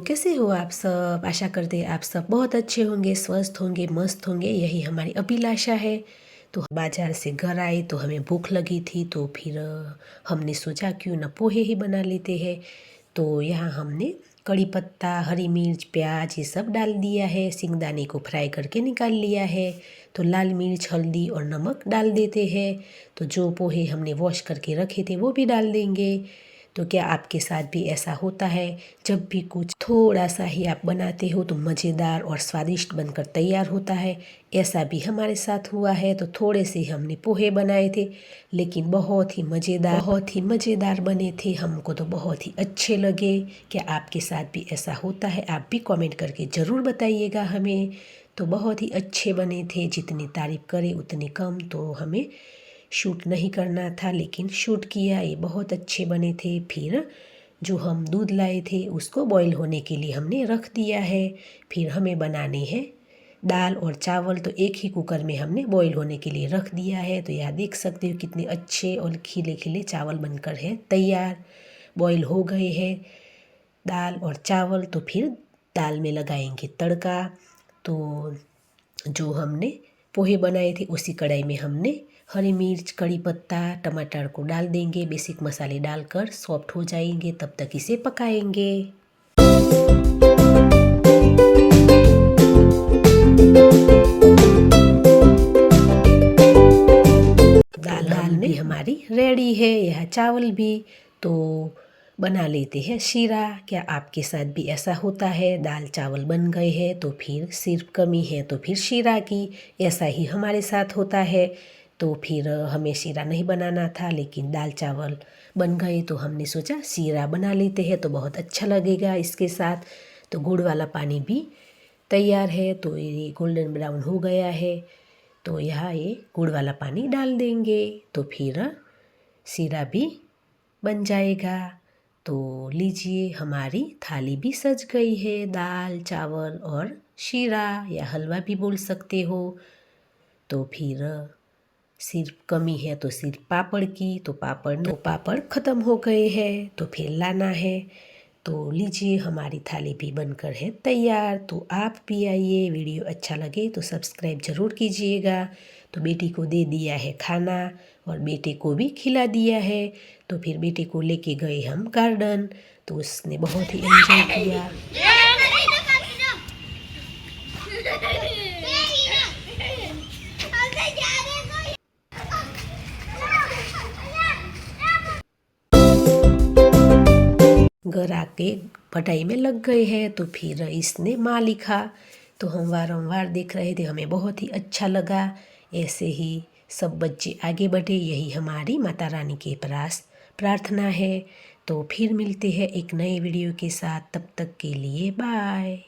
कैसे हो आप सब? आशा करते हैं आप सब बहुत अच्छे होंगे, स्वस्थ होंगे, मस्त होंगे, यही हमारी अभिलाषा है। तो बाज़ार से घर आए तो हमें भूख लगी थी, तो फिर हमने सोचा क्यों ना पोहे ही बना लेते हैं। तो यहाँ हमने कड़ी पत्ता, हरी मिर्च, प्याज ये सब डाल दिया है। सिंगदाने को फ्राई करके निकाल लिया है। तो लाल मिर्च, हल्दी और नमक डाल देते हैं। तो जो पोहे हमने वॉश करके रखे थे वो भी डाल देंगे। तो क्या आपके साथ भी ऐसा होता है? जब भी कुछ थोड़ा सा ही आप बनाते हो तो मज़ेदार और स्वादिष्ट बनकर तैयार होता है। ऐसा भी हमारे साथ हुआ है। तो थोड़े से हमने पोहे बनाए थे, लेकिन बहुत ही मज़ेदार बने थे। हमको तो बहुत ही अच्छे लगे। क्या आपके साथ भी ऐसा होता है? आप भी कमेंट करके ज़रूर बताइएगा हमें। तो बहुत ही अच्छे बने थे, जितनी तारीफ़ करें उतनी कम। तो हमें शूट नहीं करना था, लेकिन शूट किया। ये बहुत अच्छे बने थे। फिर जो हम दूध लाए थे उसको बॉईल होने के लिए हमने रख दिया है। फिर हमें बनाने हैं दाल और चावल। तो एक ही कुकर में हमने बॉईल होने के लिए रख दिया है। तो यहाँ देख सकते हो कितने अच्छे और खिले खिले चावल बनकर है तैयार, बॉईल हो गए हैं दाल और चावल। तो फिर दाल में लगाएंगे तड़का। तो जो हमने पोहे बनाए थे उसी कढ़ाई में हमने हरी मिर्च, कड़ी पत्ता, टमाटर को डाल देंगे। बेसिक मसाले डालकर सॉफ्ट हो जाएंगे, तब तक इसे पकाएंगे। दाल भी हमारी रेडी है, यह चावल भी। तो बना लेते हैं शीरा। क्या आपके साथ भी ऐसा होता है? दाल चावल बन गए हैं तो फिर सिर्फ कमी है तो फिर शीरा की। ऐसा ही हमारे साथ होता है। तो फिर हमें शीरा नहीं बनाना था, लेकिन दाल चावल बन गए तो हमने सोचा शीरा बना लेते हैं, तो बहुत अच्छा लगेगा इसके साथ। तो गुड़ वाला पानी भी तैयार है। तो ये गोल्डन ब्राउन हो गया है। तो यहाँ ये गुड़ वाला पानी डाल देंगे। तो फिर शीरा भी बन जाएगा। तो लीजिए, हमारी थाली भी सज गई है। दाल, चावल और शीरा या हलवा भी बोल सकते हो। तो फिर सिर्फ कमी है तो सिर्फ पापड़ की। तो पापड़ ख़त्म हो गए हैं, तो फिर लाना है। तो लीजिए, हमारी थाली भी बनकर है तैयार। तो आप भी आइए। वीडियो अच्छा लगे तो सब्सक्राइब ज़रूर कीजिएगा। तो बेटी को दे दिया है खाना और बेटे को भी खिला दिया है। तो फिर बेटे को लेके गए हम गार्डन। तो उसने बहुत ही एंजॉय किया। घर आके पढ़ाई में लग गए हैं। तो फिर इसने माँ लिखा। तो हम वारंवार देख रहे थे, हमें बहुत ही अच्छा लगा। ऐसे ही सब बच्चे आगे बढ़े, यही हमारी माता रानी के पास प्रार्थना है। तो फिर मिलते हैं एक नए वीडियो के साथ। तब तक के लिए बाय।